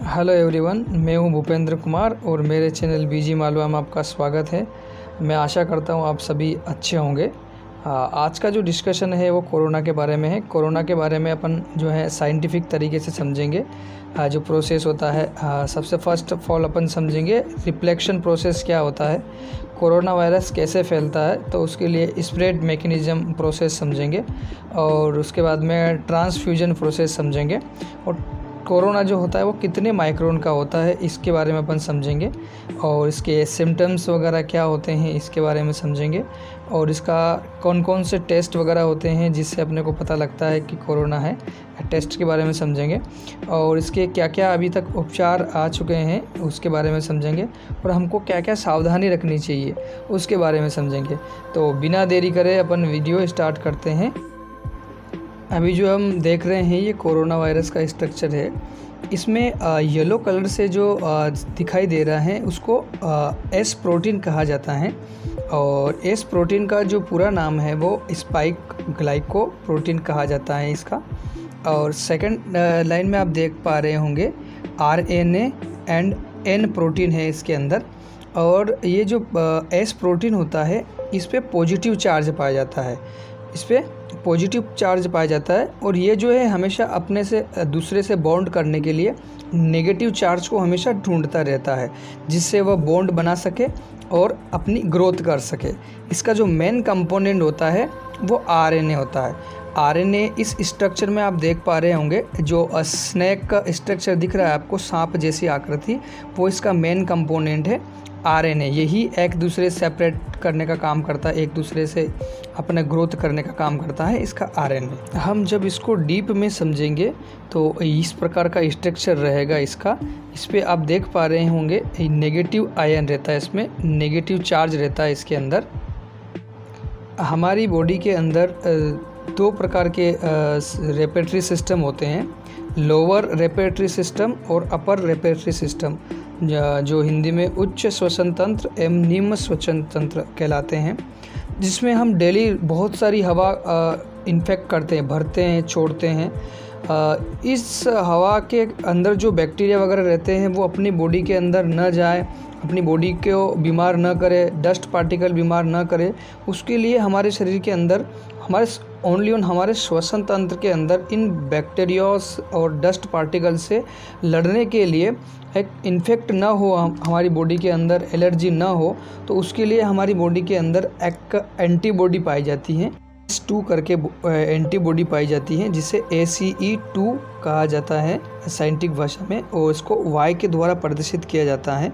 Hello everyone, मैं हूं भूपेंद्र कुमार और मेरे चैनल बीजी मालवा में आपका स्वागत है। मैं आशा करता हूं आप सभी अच्छे होंगे। आज का जो डिस्कशन है वो कोरोना के बारे में है। कोरोना के बारे में अपन जो है साइंटिफिक तरीके से समझेंगे। जो प्रोसेस होता है, सबसे फर्स्ट ऑफ ऑल अपन समझेंगे रिफ्लेक्शन प्रोसेस क्या होता है, कोरोना वायरस कैसे फैलता है, तो उसके लिए स्प्रेड मैकेनिज़्म प्रोसेस समझेंगे और उसके बाद में ट्रांसफ्यूजन प्रोसेस समझेंगे और कोरोना जो होता है वो कितने माइक्रोन का होता है इसके बारे में अपन समझेंगे और इसके सिम्टम्स वगैरह क्या होते हैं इसके बारे में समझेंगे और इसका कौन कौन से टेस्ट वगैरह होते हैं जिससे अपने को पता लगता है कि कोरोना है, टेस्ट के बारे में समझेंगे और इसके क्या क्या अभी तक उपचार आ चुके हैं उसके बारे में समझेंगे और हमको क्या क्या सावधानी रखनी चाहिए उसके बारे में समझेंगे। तो बिना देरी करे अपन वीडियो स्टार्ट करते हैं। अभी जो हम देख रहे हैं ये कोरोना वायरस का स्ट्रक्चर है। इसमें येलो कलर से जो दिखाई दे रहा है उसको एस प्रोटीन कहा जाता है और एस प्रोटीन का जो पूरा नाम है वो स्पाइक ग्लाइको प्रोटीन कहा जाता है इसका। और सेकंड लाइन में आप देख पा रहे होंगे आरएनए एंड एन प्रोटीन है इसके अंदर। और ये जो एस प्रोटीन होता है इस पे पॉजिटिव चार्ज पाया जाता है, इस पे पॉजिटिव चार्ज पाया जाता है और ये जो है हमेशा अपने से दूसरे से बॉन्ड करने के लिए नेगेटिव चार्ज को हमेशा ढूंढता रहता है जिससे वह बॉन्ड बना सके और अपनी ग्रोथ कर सके। इसका जो मेन कंपोनेंट होता है वो आरएनए होता है। आरएनए इस स्ट्रक्चर में आप देख पा रहे होंगे जो स्नैक का स्ट्रक्चर दिख रहा है आपको, सांप जैसी आकृति, वो इसका मेन कंपोनेंट है। आरएनए यही एक दूसरे से सेपरेट करने का काम करता है, एक दूसरे से अपना ग्रोथ करने का काम करता है इसका आरएनए। हम जब इसको डीप में समझेंगे तो इस प्रकार का स्ट्रक्चर रहेगा इसका। इस पे आप देख पा रहे होंगे नेगेटिव आयन रहता है, इसमें नेगेटिव चार्ज रहता है इसके अंदर। हमारी बॉडी के अंदर दो प्रकार के रेस्पिरेटरी सिस्टम होते हैं, लोअर रेस्पिरेटरी सिस्टम और अपर रेस्पिरेटरी सिस्टम, जो हिंदी में उच्च श्वसन तंत्र एवं निम्न श्वसन तंत्र कहलाते हैं, जिसमें हम डेली बहुत सारी हवा इन्फेक्ट करते हैं, भरते हैं, छोड़ते हैं। इस हवा के अंदर जो बैक्टीरिया वगैरह रहते हैं वो अपनी बॉडी के अंदर न जाए, अपनी बॉडी को बीमार न करे, डस्ट पार्टिकल बीमार न करे, उसके लिए हमारे शरीर के अंदर हमारे श्वसन तंत्र के अंदर इन बैक्टीरियास और डस्ट पार्टिकल से लड़ने के लिए एक इन्फेक्ट ना हो, हमारी बॉडी के अंदर एलर्जी ना हो, तो उसके लिए हमारी बॉडी के अंदर एक एंटीबॉडी पाई जाती है, ACE2 करके एंटीबॉडी पाई जाती है जिसे ACE2 कहा जाता है साइंटिफिक भाषा में और इसको वायु के द्वारा प्रदर्शित किया जाता है।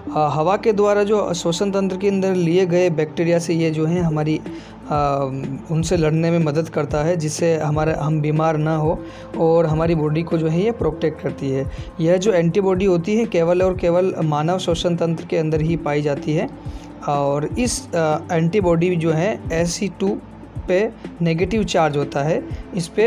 हवा के द्वारा जो श्वसन तंत्र के अंदर लिए गए बैक्टीरिया से ये जो है हमारी उनसे लड़ने में मदद करता है जिससे हम बीमार ना हो और हमारी बॉडी को जो है ये प्रोटेक्ट करती है। यह जो एंटीबॉडी होती है केवल और केवल मानव श्वसन तंत्र के अंदर ही पाई जाती है और इस एंटीबॉडी जो है ACE2 पे नेगेटिव चार्ज होता है, इस पे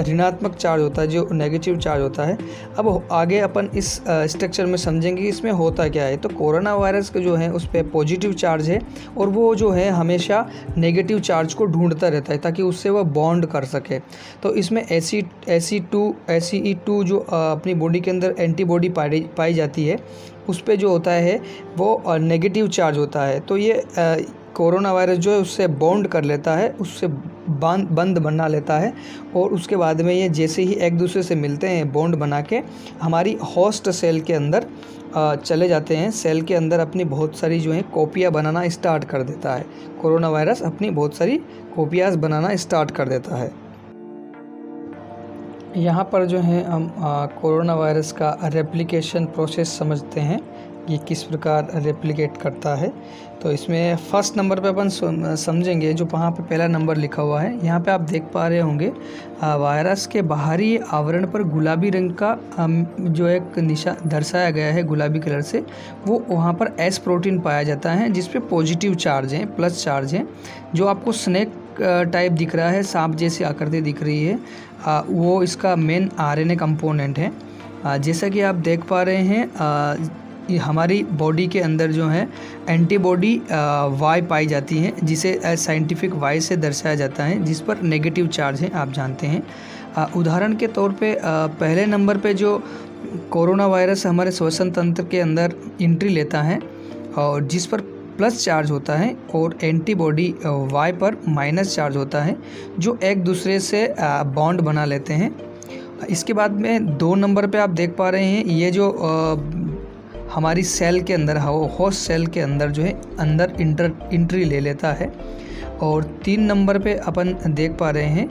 ऋणात्मक चार्ज होता है जो नेगेटिव चार्ज होता है। अब आगे अपन इस स्ट्रक्चर में समझेंगे कि इसमें होता क्या है। तो कोरोना वायरस का जो है उस पे पॉजिटिव चार्ज है और वो जो है हमेशा नेगेटिव चार्ज को ढूंढता रहता है ताकि उससे वह बॉन्ड कर सके। तो इसमें ACE2 जो अपनी बॉडी के अंदर एंटीबॉडी पाई जाती है उस पे जो होता है वो नेगेटिव चार्ज होता है। तो ये कोरोना वायरस जो है उससे बॉन्ड कर लेता है, उससे बंद बना लेता है और उसके बाद में ये जैसे ही एक दूसरे से मिलते हैं बॉन्ड बना के हमारी होस्ट सेल के अंदर चले जाते हैं। सेल के अंदर अपनी बहुत सारी जो है कॉपियाँ बनाना स्टार्ट कर देता है। कोरोना वायरस अपनी बहुत सारी कॉपियाँ बनाना स्टार्ट कर देता है। यहाँ पर जो है हम कोरोना वायरस का रेप्लिकेशन प्रोसेस समझते हैं, ये किस प्रकार रेप्लिकेट करता है। तो इसमें फर्स्ट नंबर पे अपन समझेंगे जो वहाँ पे पहला नंबर लिखा हुआ है। यहाँ पे आप देख पा रहे होंगे वायरस के बाहरी आवरण पर गुलाबी रंग का जो एक निशान दर्शाया गया है गुलाबी कलर से, वो वहाँ पर एस प्रोटीन पाया जाता है जिस पे पॉजिटिव चार्ज है, प्लस चार्ज है। जो आपको स्नैक टाइप दिख रहा है, सांप जैसी आकृति दिख रही है, वो इसका मेन आरएनए कंपोनेंट है। जैसा कि आप देख पा रहे हैं हमारी बॉडी के अंदर जो है एंटीबॉडी वाई पाई जाती है जिसे साइंटिफिक वाई से दर्शाया जाता है जिस पर नेगेटिव चार्ज है, आप जानते हैं। उदाहरण के तौर पे पहले नंबर पे जो कोरोना वायरस हमारे श्वसन तंत्र के अंदर एंट्री लेता है और जिस पर प्लस चार्ज होता है और एंटीबॉडी वाई पर माइनस चार्ज होता है, जो एक दूसरे से बॉन्ड बना लेते हैं। इसके बाद में 2 नंबर पे आप देख पा रहे हैं, ये जो हमारी सेल के अंदर होस्ट सेल के अंदर जो है अंदर एंट्री ले लेता है। और 3 नंबर पे अपन देख पा रहे हैं,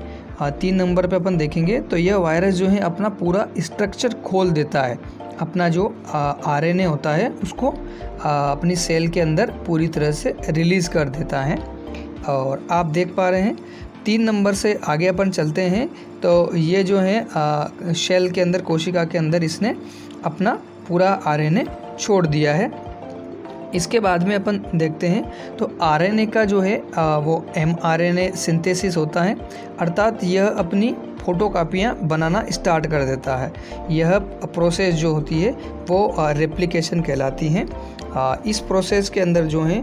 3 नंबर पे अपन देखेंगे तो यह वायरस जो है अपना पूरा स्ट्रक्चर खोल देता है, अपना जो आरएनए होता है उसको अपनी सेल के अंदर पूरी तरह से रिलीज़ कर देता है। और आप देख पा रहे हैं 3 नंबर से आगे अपन चलते हैं तो ये जो है सेल के अंदर, कोशिका के अंदर इसने अपना पूरा आरएनए छोड़ दिया है। इसके बाद में अपन देखते हैं तो आरएनए का जो है वो एमआरएनए सिंथेसिस होता है, अर्थात यह अपनी फोटोकॉपियाँ बनाना स्टार्ट कर देता है। यह प्रोसेस जो होती है वो रेप्लिकेशन कहलाती है। इस प्रोसेस के अंदर जो है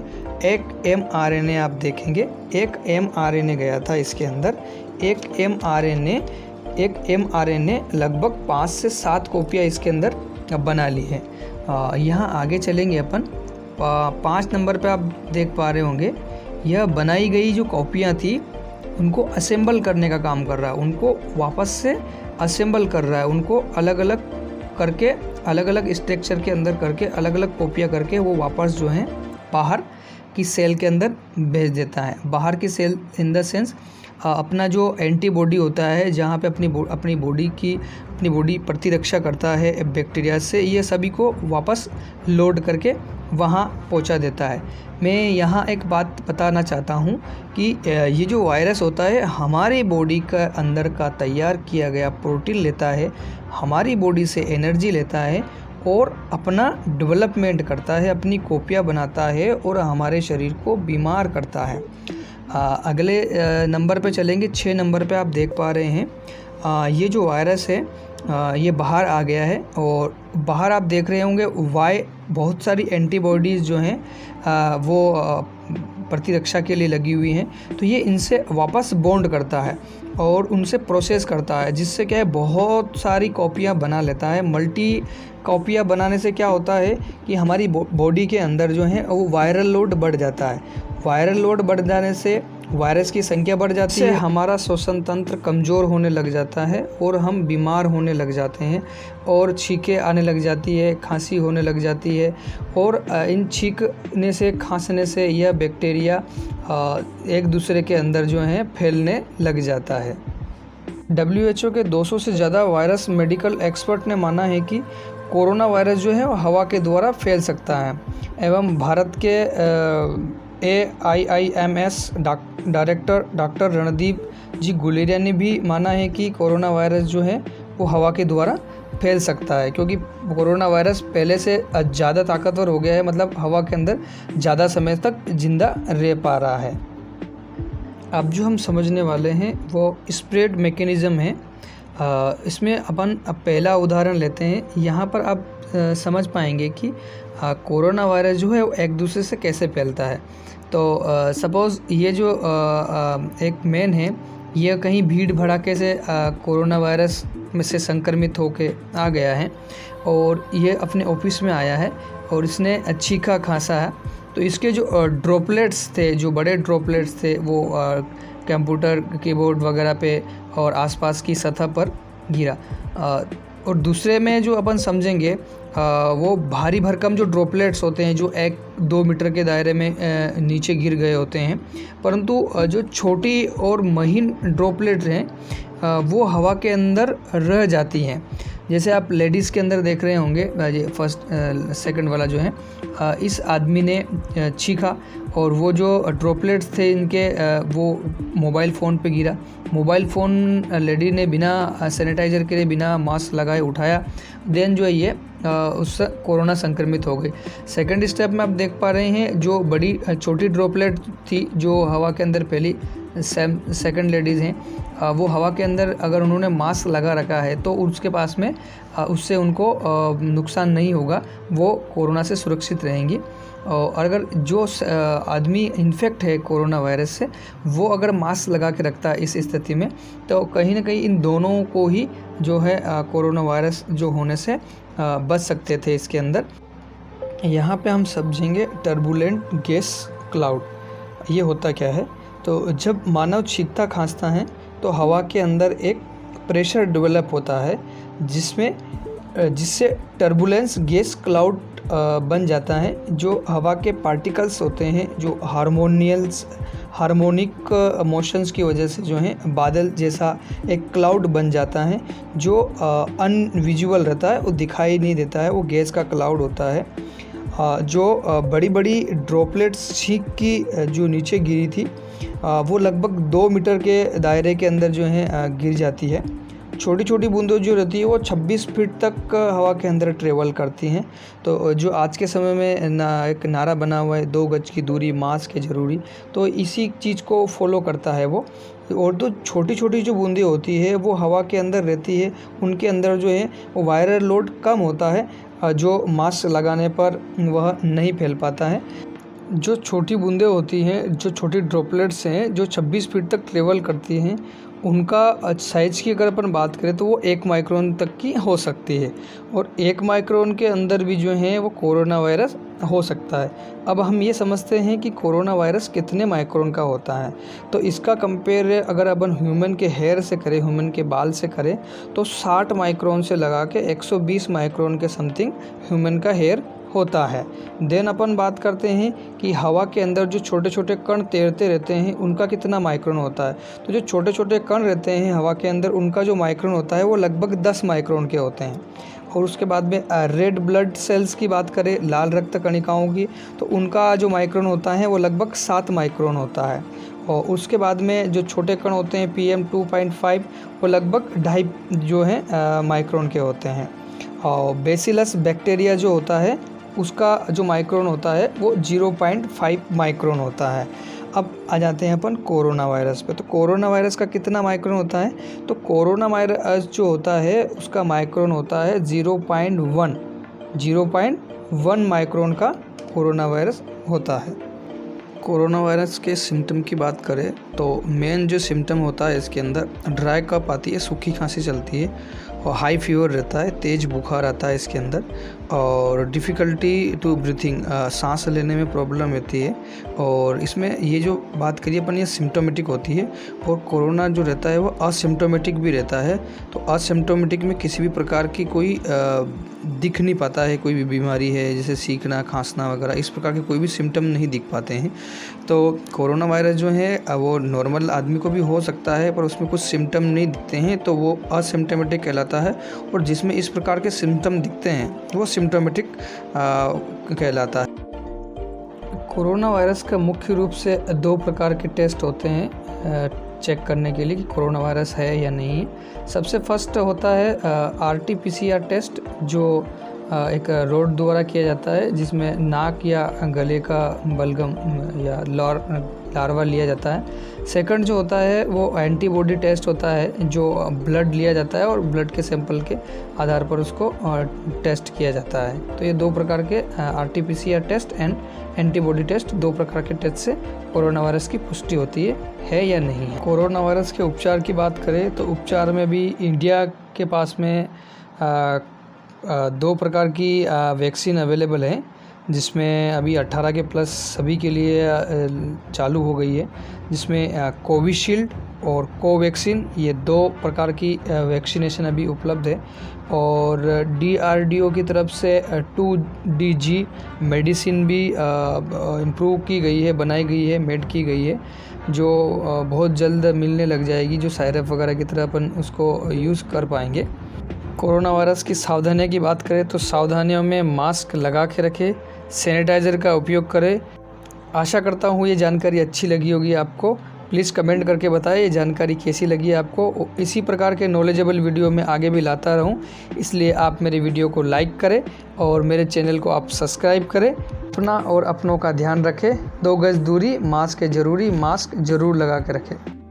एक एमआरएनए आप देखेंगे, एक एमआरएनए गया था इसके अंदर। एक एमआरएनए लगभग 5 से 7 कॉपियाँ इसके अंदर बना ली है। यहाँ आगे चलेंगे अपन, 5 नंबर पे आप देख पा रहे होंगे, यह बनाई गई जो कॉपियाँ थी उनको असेंबल करने का काम कर रहा है, उनको वापस से असेंबल कर रहा है, उनको अलग अलग करके, अलग अलग स्ट्रक्चर के अंदर करके, अलग अलग कॉपियाँ करके वो वापस जो है बाहर की सेल के अंदर भेज देता है। बाहर की सेल इन द सेंस अपना जो एंटीबॉडी होता है, जहाँ पे अपनी बॉडी प्रतिरक्षा करता है बैक्टीरिया से, ये सभी को वापस लोड करके वहाँ पहुँचा देता है। मैं यहाँ एक बात बताना चाहता हूँ कि ये जो वायरस होता है हमारी बॉडी का अंदर का तैयार किया गया प्रोटीन लेता है, हमारी बॉडी से एनर्जी लेता है और अपना डेवलपमेंट करता है, अपनी कॉपियाँ बनाता है और हमारे शरीर को बीमार करता है। अगले नंबर पे चलेंगे, 6 नंबर पे आप देख पा रहे हैं ये जो वायरस है ये बाहर आ गया है और बाहर आप देख रहे होंगे वाई बहुत सारी एंटीबॉडीज़ जो हैं वो प्रतिरक्षा के लिए लगी हुई हैं, तो ये इनसे वापस बॉन्ड करता है और उनसे प्रोसेस करता है, जिससे क्या है बहुत सारी कॉपियाँ बना लेता है। मल्टी कॉपियाँ बनाने से क्या होता है कि हमारी बॉडी के अंदर जो है वो वायरल लोड बढ़ जाता है। वायरल लोड बढ़ जाने से वायरस की संख्या बढ़ जाती है, हमारा श्वसन तंत्र कमज़ोर होने लग जाता है और हम बीमार होने लग जाते हैं और छींकें आने लग जाती है, खांसी होने लग जाती है और इन छींकने से, खांसने से यह बैक्टीरिया एक दूसरे के अंदर जो है फैलने लग जाता है। WHO के 200 से ज़्यादा वायरस मेडिकल एक्सपर्ट ने माना है कि कोरोना वायरस जो है वो हवा के द्वारा फैल सकता है एवं भारत के AIIMS डायरेक्टर डॉक्टर रणदीप जी गुलेरिया ने भी माना है कि कोरोना वायरस जो है वो हवा के द्वारा फैल सकता है, क्योंकि कोरोना वायरस पहले से ज़्यादा ताकतवर हो गया है, मतलब हवा के अंदर ज़्यादा समय तक जिंदा रह पा रहा है। अब जो हम समझने वाले हैं वो स्प्रेड मैकेनिज़्म है। इसमें अपन पहला उदाहरण लेते हैं। यहाँ पर आप समझ पाएंगे कि कोरोना वायरस जो है वो एक दूसरे से कैसे फैलता है। तो सपोज़ ये जो एक मैन है, यह कहीं भीड़ भड़ाके से कोरोना वायरस में से संक्रमित होके आ गया है और ये अपने ऑफिस में आया है और इसने छींका खांसा है, तो इसके जो ड्रॉपलेट्स थे, जो बड़े ड्रॉपलेट्स थे, वो कंप्यूटर कीबोर्ड वगैरह पे और आसपास की सतह पर गिरा। और दूसरे में जो अपन समझेंगे वो भारी भरकम जो ड्रॉपलेट्स होते हैं जो 1-2 मीटर के दायरे में नीचे गिर गए होते हैं, परंतु जो छोटी और महीन ड्रॉपलेट्स हैं वो हवा के अंदर रह जाती हैं। जैसे आप लेडीज़ के अंदर देख रहे होंगे, ये फर्स्ट सेकंड वाला जो है, इस आदमी ने छींका और वो जो ड्रॉपलेट्स थे इनके वो मोबाइल फ़ोन पे गिरा। मोबाइल फ़ोन लेडी ने बिना सैनिटाइज़र के लिए, बिना मास्क लगाए उठाया, देन जो है ये उससे कोरोना संक्रमित हो गई। सेकंड स्टेप में आप देख पा रहे हैं जो बड़ी छोटी ड्रॉपलेट थी जो हवा के अंदर फैली, सेकंड लेडीज़ हैं, वो हवा के अंदर अगर उन्होंने मास्क लगा रखा है तो उसके पास में उससे उनको नुकसान नहीं होगा, वो कोरोना से सुरक्षित रहेंगी। और अगर जो आदमी इन्फेक्ट है कोरोना वायरस से, वो अगर मास्क लगा के रखता है इस स्थिति में, तो कहीं ना कहीं इन दोनों को ही जो है कोरोना वायरस जो होने से बच सकते थे इसके अंदर। यहाँ पे हम समझेंगे टर्बुलेंट गैस क्लाउड। ये होता क्या है, तो जब मानव छींकता खांसता है तो हवा के अंदर एक प्रेशर डेवलप होता है जिससे टर्बुलेंस गैस क्लाउड बन जाता है। जो हवा के पार्टिकल्स होते हैं जो हार्मोनिक मोशंस की वजह से जो है बादल जैसा एक क्लाउड बन जाता है, जो अनविजुअल रहता है, वो दिखाई नहीं देता है, वो गैस का क्लाउड होता है। जो बड़ी बड़ी ड्रॉपलेट्स छींक की जो नीचे गिरी थी वो लगभग 2 मीटर के दायरे के अंदर जो है गिर जाती है। छोटी छोटी बूंदें जो रहती है वो 26 फीट तक हवा के अंदर ट्रेवल करती हैं। तो जो आज के समय में एक नारा बना हुआ है 2 गज की दूरी, मास्क है ज़रूरी, तो इसी चीज़ को फॉलो करता है वो। और तो छोटी छोटी जो बूंदें होती है वो हवा के अंदर रहती है, उनके अंदर जो है वो वायरल लोड कम होता है, जो मास्क लगाने पर वह नहीं फैल पाता है। जो छोटी बूंदें होती हैं, जो छोटी ड्रॉपलेट्स हैं जो 26 फीट तक ट्रेवल करती हैं, उनका साइज़ की अगर अपन बात करें तो वो 1 माइक्रोन तक की हो सकती है, और 1 माइक्रोन के अंदर भी जो है वो कोरोना वायरस हो सकता है। अब हम ये समझते हैं कि कोरोना वायरस कितने माइक्रोन का होता है, तो इसका कंपेयर अगर अपन ह्यूमन के हेयर से करें, ह्यूमन के बाल से करें, तो 60 माइक्रोन से लगा के 120 माइक्रोन के समथिंग ह्यूमन का हेयर होता है। देन अपन बात करते हैं कि हवा के अंदर जो छोटे छोटे कण तैरते रहते हैं उनका कितना माइक्रोन होता है। तो जो छोटे छोटे कण रहते हैं हवा के अंदर, उनका जो माइक्रोन होता है वो लगभग 10 माइक्रोन के होते हैं। और उसके बाद में रेड ब्लड सेल्स की बात करें, लाल रक्त कणिकाओं की, तो उनका जो माइक्रोन होता है वो लगभग 7 माइक्रोन होता है। और उसके बाद में जो छोटे कण होते हैं PM2.5, वो लगभग 2.5 जो है माइक्रोन के होते हैं। और बेसिलस बैक्टीरिया जो होता है उसका जो माइक्रोन होता है वो 0.5 माइक्रोन होता है। अब आ जाते हैं अपन कोरोना वायरस पे। तो कोरोना वायरस का कितना माइक्रोन होता है, तो कोरोना वायरस जो होता है उसका माइक्रोन होता है 0.1 माइक्रोन का कोरोना वायरस होता है। कोरोना वायरस के सिम्टम की बात करें तो मेन जो सिम्टम होता है इसके अंदर ड्राई कफ आती है, सूखी खांसी चलती है, और हाई फीवर रहता है, तेज़ बुखार आता है इसके अंदर, और डिफ़िकल्टी टू ब्रीथिंग, सांस लेने में प्रॉब्लम होती है। और इसमें ये जो बात करिए अपन, ये सिम्टोमेटिक होती है। और कोरोना जो रहता है वो असिम्टोमेटिक भी रहता है। तो असिम्टोमेटिक में किसी भी प्रकार की कोई दिख नहीं पाता है, कोई भी बीमारी है जैसे सीखना, खांसना वगैरह, इस प्रकार के कोई भी सिम्टम नहीं दिख पाते हैं। तो कोरोना वायरस जो है वो नॉर्मल आदमी को भी हो सकता है, पर उसमें कुछ सिम्टम नहीं दिखते हैं, तो वो असिम्टोमेटिक कहलाता है। और जिसमें इस प्रकार के सिम्टम दिखते हैं वो सिम्टोमेटिक कहलाता है। कोरोना वायरस का मुख्य रूप से 2 प्रकार के टेस्ट होते हैं चेक करने के लिए कि कोरोना वायरस है या नहीं है। सबसे फर्स्ट होता है RT-PCR टेस्ट, जो एक रोड द्वारा किया जाता है, जिसमें नाक या गले का बलगम या लार्वा लिया जाता है। सेकंड जो होता है वो एंटीबॉडी टेस्ट होता है, जो ब्लड लिया जाता है और ब्लड के सैंपल के आधार पर उसको टेस्ट किया जाता है। तो ये 2 प्रकार के RT-PCR test and antibody test, 2 प्रकार के टेस्ट से कोरोना वायरस की पुष्टि होती है या नहीं है। कोरोना वायरस के उपचार की बात करें तो उपचार में भी इंडिया के पास में 2 प्रकार की वैक्सीन अवेलेबल है, जिसमें अभी 18 के प्लस सभी के लिए चालू हो गई है, जिसमें कोविशील्ड और कोवैक्सीन, ये 2 प्रकार की वैक्सीनेशन अभी उपलब्ध है। और DRDO की तरफ से 2DG मेडिसिन भी इम्प्रूव की गई है, बनाई गई है, मेड की गई है, जो बहुत जल्द मिलने लग जाएगी, जो साइरप वगैरह की तरह अपन उसको यूज़ कर पाएंगे। कोरोना वायरस की सावधानियों की बात करें तो सावधानियों में मास्क लगा के रखें, सैनिटाइज़र का उपयोग करें। आशा करता हूँ ये जानकारी अच्छी लगी होगी आपको। प्लीज़ कमेंट करके बताएं ये जानकारी कैसी लगी आपको। इसी प्रकार के नॉलेजेबल वीडियो मैं आगे भी लाता रहूँ, इसलिए आप मेरे वीडियो को लाइक करें और मेरे चैनल को आप सब्सक्राइब करें। अपना और अपनों का ध्यान रखें, 2 गज दूरी, मास्क है ज़रूरी, मास्क ज़रूर लगा के रखें।